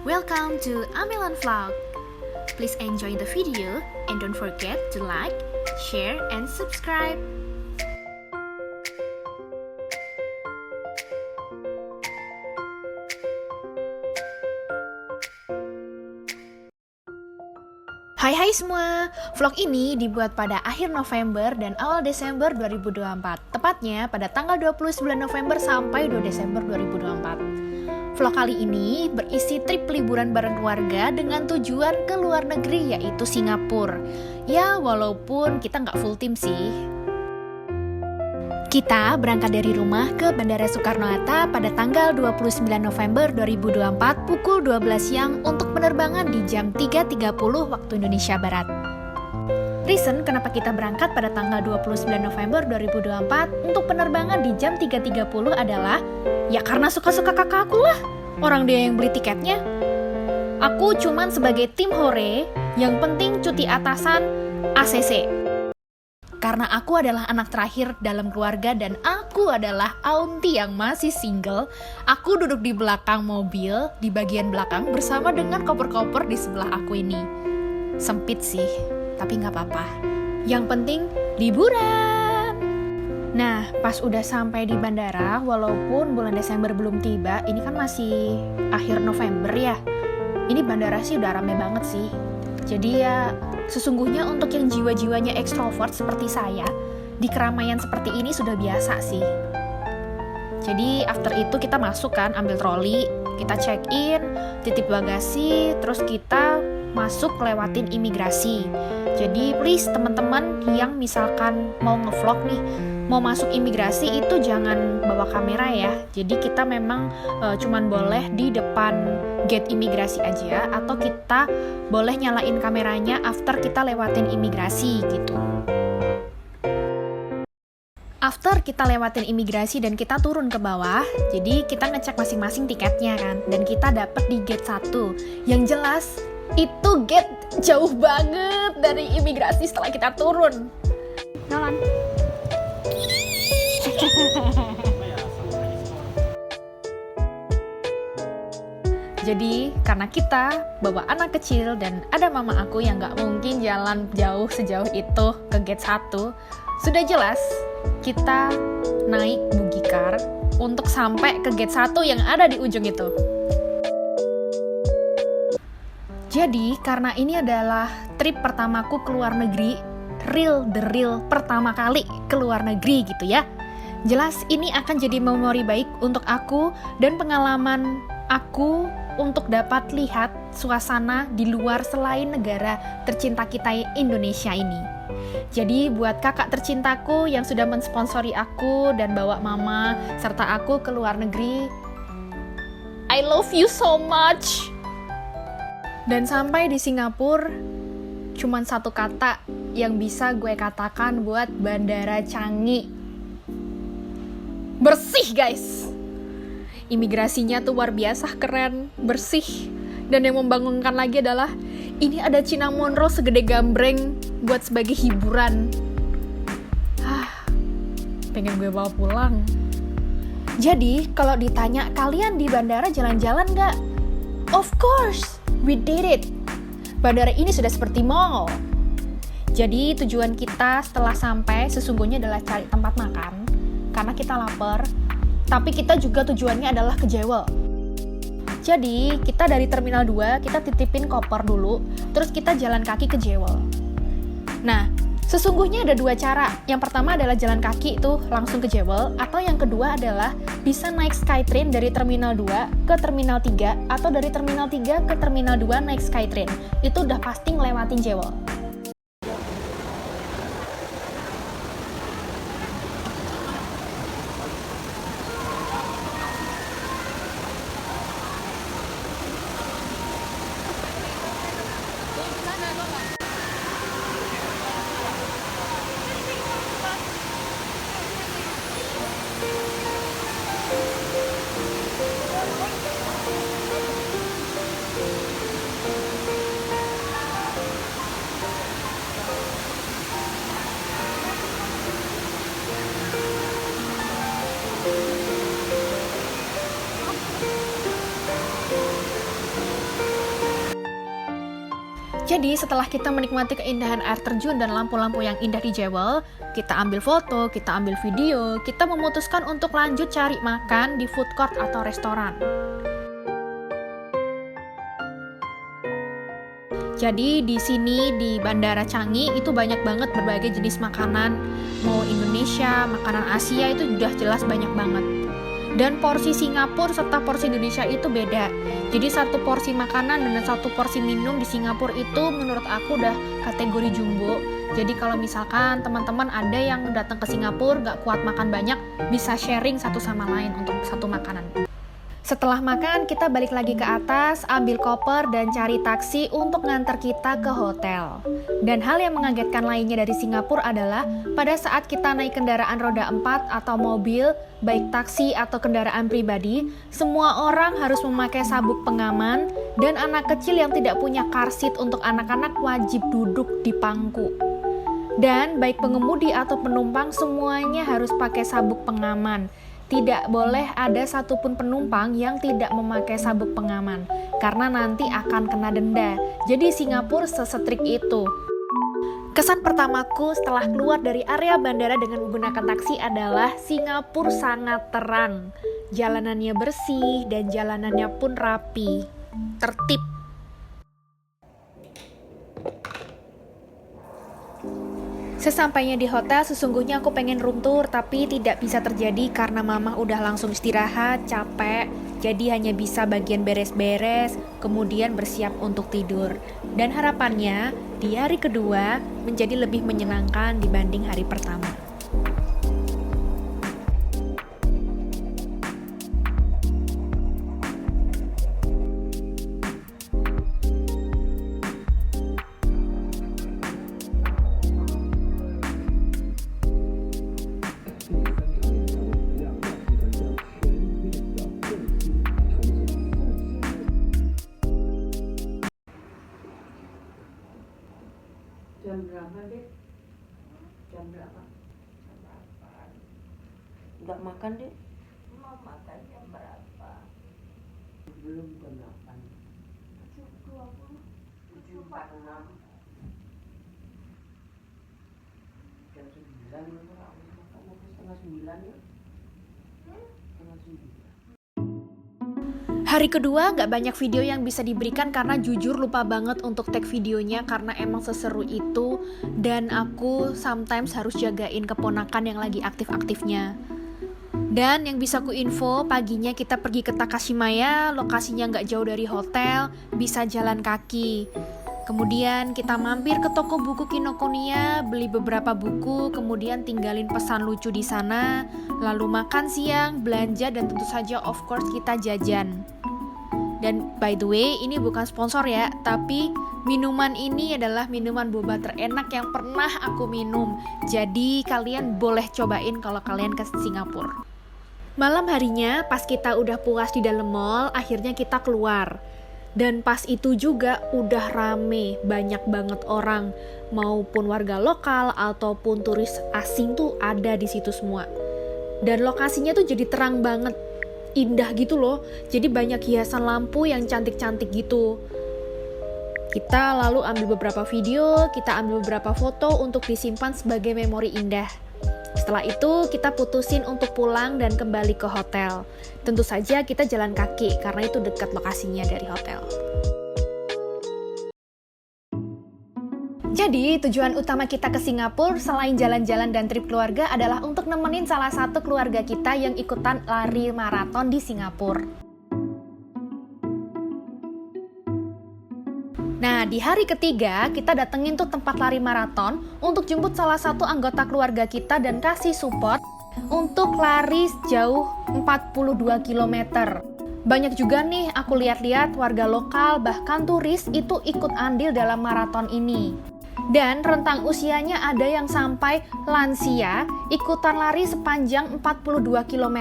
Welcome to Amelan Vlog. Please enjoy the video and don't forget to like, share, and subscribe. Hai semua, vlog ini dibuat pada akhir November dan awal Desember 2024. Tepatnya pada tanggal 29 November sampai 2 Desember 2024. Vlog kali ini berisi trip liburan bareng keluarga dengan tujuan ke luar negeri yaitu Singapura. Ya walaupun kita nggak full tim sih. Kita berangkat dari rumah ke Bandara Soekarno-Hatta pada tanggal 29 November 2024 pukul 12 siang untuk penerbangan di jam 3.30 waktu Indonesia Barat. Reason kenapa kita berangkat pada tanggal 29 November 2024 untuk penerbangan di jam 3.30 adalah ya karena suka-suka kakak aku lah, orang dia yang beli tiketnya. Aku cuman sebagai tim hore, yang penting cuti atasan ACC. Karena aku adalah anak terakhir dalam keluarga dan aku adalah auntie yang masih single, aku duduk di belakang mobil, di bagian belakang bersama dengan koper-koper di sebelah aku ini. Sempit sih, tapi nggak apa-apa. Yang penting liburan. Nah, pas udah sampai di bandara, walaupun bulan Desember belum tiba, ini kan masih akhir November ya. Ini bandara sih udah rame banget sih. Jadi ya, sesungguhnya untuk yang jiwa-jiwanya ekstrovert seperti saya, di keramaian seperti ini sudah biasa sih. Jadi after itu kita masuk kan, ambil troli, kita check in, titip bagasi, terus kita masuk lewatin imigrasi. Jadi please teman-teman yang misalkan mau ngevlog nih, mau masuk imigrasi itu jangan bawa kamera ya. Jadi kita memang cuman boleh di depan gate imigrasi aja, atau kita boleh nyalain kameranya after kita lewatin imigrasi gitu. After kita lewatin imigrasi dan kita turun ke bawah, jadi kita ngecek masing-masing tiketnya kan, dan kita dapet di gate 1. Yang jelas itu gate jauh banget dari imigrasi setelah kita turun. Nolan. Jadi karena kita bawa anak kecil dan ada mama aku yang gak mungkin jalan jauh sejauh itu ke gate 1, sudah jelas kita naik buggy car untuk sampai ke gate 1 yang ada di ujung itu. Jadi karena ini adalah trip pertamaku ke luar negeri, the real pertama kali ke luar negeri gitu ya. Jelas ini akan jadi memori baik untuk aku dan pengalaman aku untuk dapat lihat suasana di luar selain negara tercinta kita Indonesia ini. Jadi buat kakak tercintaku yang sudah mensponsori aku dan bawa mama serta aku ke luar negeri, I love you so much. Dan sampai di Singapura, cuman satu kata yang bisa gue katakan buat Bandara Changi. Bersih guys! Imigrasinya tuh luar biasa keren, bersih. Dan yang membangunkan lagi adalah ini ada cinnamon roll segede gambreng buat sebagai hiburan. Pengen gue bawa pulang. Jadi kalau ditanya kalian di bandara jalan-jalan gak? Of course, we did it. Bandara ini sudah seperti mall. Jadi tujuan kita setelah sampai sesungguhnya adalah cari tempat makan karena kita lapar. Tapi kita juga tujuannya adalah ke Jewel. Jadi kita dari Terminal 2, kita titipin koper dulu, terus kita jalan kaki ke Jewel. Nah, sesungguhnya ada dua cara. Yang pertama adalah jalan kaki tuh langsung ke Jewel, atau yang kedua adalah bisa naik Skytrain dari Terminal 2 ke Terminal 3, atau dari Terminal 3 ke Terminal 2 naik Skytrain. Itu udah pasti ngelewatin Jewel. Jadi setelah kita menikmati keindahan air terjun dan lampu-lampu yang indah di Jewel, kita ambil foto, kita ambil video, kita memutuskan untuk lanjut cari makan di food court atau restoran. Jadi di sini di Bandara Changi itu banyak banget berbagai jenis makanan, mau Indonesia, makanan Asia itu udah jelas banyak banget. Dan porsi Singapura serta porsi Indonesia itu beda. Jadi satu porsi makanan dan satu porsi minum di Singapura itu menurut aku udah kategori jumbo. Jadi kalau misalkan teman-teman ada yang datang ke Singapura gak kuat makan banyak, bisa sharing satu sama lain untuk satu makanan. Setelah makan, kita balik lagi ke atas, ambil koper dan cari taksi untuk nganter kita ke hotel. Dan hal yang mengagetkan lainnya dari Singapura adalah pada saat kita naik kendaraan roda 4 atau mobil, baik taksi atau kendaraan pribadi, semua orang harus memakai sabuk pengaman dan anak kecil yang tidak punya car seat untuk anak-anak wajib duduk di pangku. Dan baik pengemudi atau penumpang semuanya harus pakai sabuk pengaman. Tidak boleh ada satupun penumpang yang tidak memakai sabuk pengaman, karena nanti akan kena denda. Jadi Singapura sesetrik itu. Kesan pertamaku setelah keluar dari area bandara dengan menggunakan taksi adalah Singapura sangat terang. Jalanannya bersih dan jalanannya pun rapi, tertib. Sesampainya di hotel, sesungguhnya aku pengen room tour, tapi tidak bisa terjadi karena mama udah langsung istirahat, capek, jadi hanya bisa bagian beres-beres, kemudian bersiap untuk tidur. Dan harapannya, di hari kedua menjadi lebih menyenangkan dibanding hari pertama. Jam berapa, Dek? Jam berapa? Nggak makan, Dek? Mau makan jam berapa? Belum jam 8. 7.20. 7.46. Jam 9 mau ke setengah 9 ya? Setengah 9. Hari kedua gak banyak video yang bisa diberikan karena jujur lupa banget untuk tag videonya karena emang seseru itu dan aku sometimes harus jagain keponakan yang lagi aktif-aktifnya. Dan yang bisa ku info, paginya kita pergi ke Takashimaya, lokasinya gak jauh dari hotel, bisa jalan kaki. Kemudian kita mampir ke toko buku Kinokuniya, beli beberapa buku, kemudian tinggalin pesan lucu di sana, lalu makan siang, belanja, dan tentu saja of course kita jajan. Dan by the way, ini bukan sponsor ya, tapi minuman ini adalah minuman boba terenak yang pernah aku minum. Jadi kalian boleh cobain kalau kalian ke Singapura. Malam harinya, pas kita udah puas di dalam mall, akhirnya kita keluar. Dan pas itu juga udah rame, banyak banget orang, maupun warga lokal ataupun turis asing tuh ada di situ semua. Dan lokasinya tuh jadi terang banget, indah gitu loh. Jadi banyak hiasan lampu yang cantik-cantik gitu. Kita lalu ambil beberapa video, kita ambil beberapa foto untuk disimpan sebagai memori indah. Setelah itu kita putusin untuk pulang dan kembali ke hotel. Tentu saja kita jalan kaki karena itu dekat lokasinya dari hotel. Jadi tujuan utama kita ke Singapura selain jalan-jalan dan trip keluarga adalah untuk nemenin salah satu keluarga kita yang ikutan lari maraton di Singapura. Nah, di hari ketiga, kita datengin tuh tempat lari maraton untuk jemput salah satu anggota keluarga kita dan kasih support untuk lari sejauh 42 km. Banyak juga nih aku lihat-lihat warga lokal bahkan turis itu ikut andil dalam maraton ini. Dan rentang usianya ada yang sampai lansia ikutan lari sepanjang 42 km.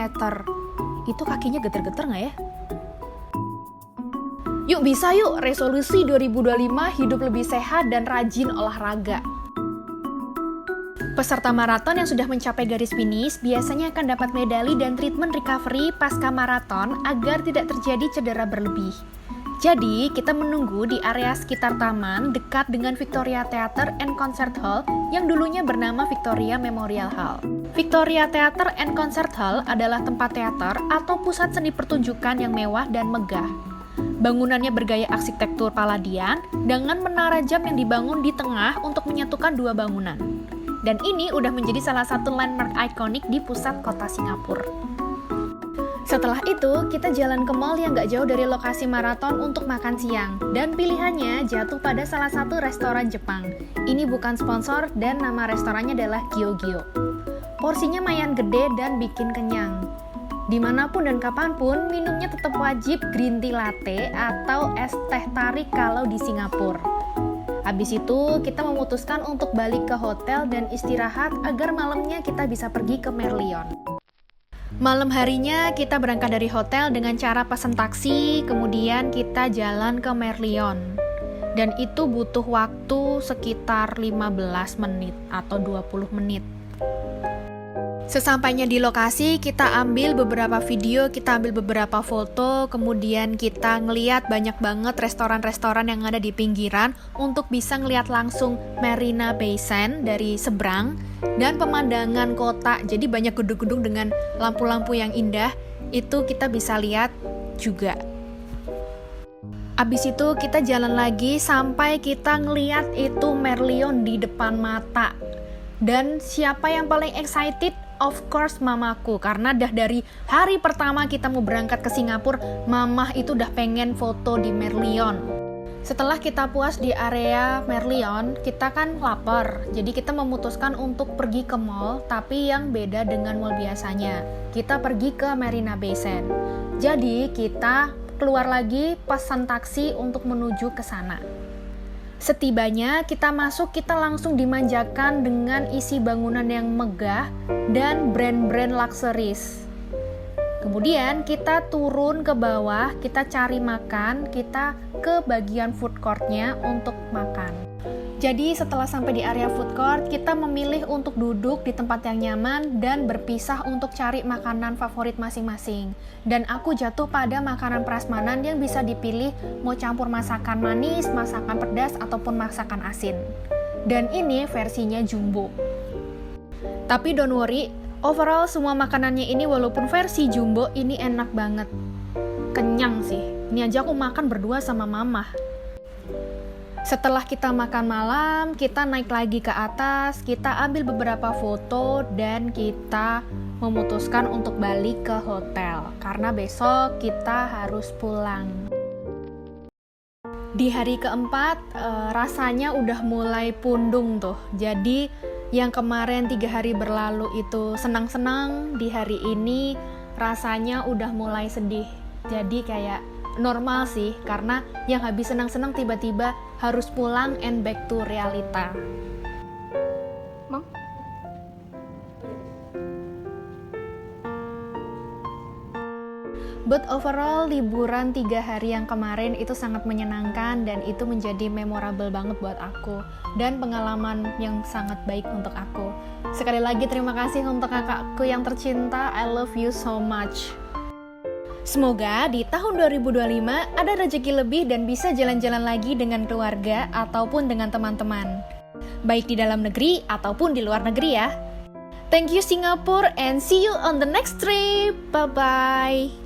Itu kakinya geter-geter nggak ya? Yuk bisa yuk, resolusi 2025 hidup lebih sehat dan rajin olahraga. Peserta maraton yang sudah mencapai garis finish biasanya akan dapat medali dan treatment recovery pasca maraton agar tidak terjadi cedera berlebih. Jadi, kita menunggu di area sekitar taman dekat dengan Victoria Theatre and Concert Hall yang dulunya bernama Victoria Memorial Hall. Victoria Theatre and Concert Hall adalah tempat teater atau pusat seni pertunjukan yang mewah dan megah. Bangunannya bergaya arsitektur Palladian dengan menara jam yang dibangun di tengah untuk menyatukan dua bangunan. Dan ini udah menjadi salah satu landmark ikonik di pusat kota Singapura. Setelah itu, kita jalan ke mall yang gak jauh dari lokasi maraton untuk makan siang. Dan pilihannya jatuh pada salah satu restoran Jepang. Ini bukan sponsor dan nama restorannya adalah Gyogyo. Porsinya lumayan gede dan bikin kenyang. Dimanapun dan kapanpun, minumnya tetap wajib green tea latte atau es teh tarik kalau di Singapura. Habis itu, kita memutuskan untuk balik ke hotel dan istirahat agar malamnya kita bisa pergi ke Merlion. Malam harinya kita berangkat dari hotel dengan cara pesan taksi, kemudian kita jalan ke Merlion. Dan itu butuh waktu sekitar 15 menit atau 20 menit. Sesampainya di lokasi, kita ambil beberapa video, kita ambil beberapa foto, kemudian kita ngeliat banyak banget restoran-restoran yang ada di pinggiran untuk bisa ngeliat langsung Marina Bay Sands dari seberang dan pemandangan kota. Jadi banyak gedung-gedung dengan lampu-lampu yang indah, itu kita bisa lihat juga. Abis itu kita jalan lagi sampai kita ngeliat itu Merlion di depan mata. Dan siapa yang paling excited? Of course mamaku, karena dah dari hari pertama kita mau berangkat ke Singapura, mamah itu udah pengen foto di Merlion. Setelah kita puas di area Merlion, kita kan lapar, jadi kita memutuskan untuk pergi ke mall, tapi yang beda dengan mall biasanya. Kita pergi ke Marina Bay Sands. Jadi kita keluar lagi pesan taksi untuk menuju ke sana. Setibanya kita masuk, kita langsung dimanjakan dengan isi bangunan yang megah dan brand-brand luxuries. Kemudian kita turun ke bawah, kita cari makan, kita ke bagian food court-nya untuk makan. Jadi setelah sampai di area food court, kita memilih untuk duduk di tempat yang nyaman dan berpisah untuk cari makanan favorit masing-masing. Dan aku jatuh pada makanan prasmanan yang bisa dipilih mau campur masakan manis, masakan pedas, ataupun masakan asin. Dan ini versinya jumbo. Tapi don't worry, overall semua makanannya ini walaupun versi jumbo ini enak banget. Kenyang sih, ini aja aku makan berdua sama mamah. Setelah kita makan malam, kita naik lagi ke atas, kita ambil beberapa foto, dan kita memutuskan untuk balik ke hotel. Karena besok kita harus pulang. Di hari keempat, rasanya udah mulai pundung tuh. Jadi, yang kemarin 3 hari berlalu itu senang-senang, di hari ini rasanya udah mulai sedih. Jadi kayak normal sih, karena yang habis senang-senang tiba-tiba harus pulang and back to realita. Mang? But overall, liburan 3 hari yang kemarin itu sangat menyenangkan dan itu menjadi memorable banget buat aku dan pengalaman yang sangat baik untuk aku. Sekali lagi terima kasih untuk kakakku yang tercinta, I love you so much. Semoga di tahun 2025 ada rezeki lebih dan bisa jalan-jalan lagi dengan keluarga ataupun dengan teman-teman. Baik di dalam negeri ataupun di luar negeri ya. Thank you Singapore and see you on the next trip. Bye-bye.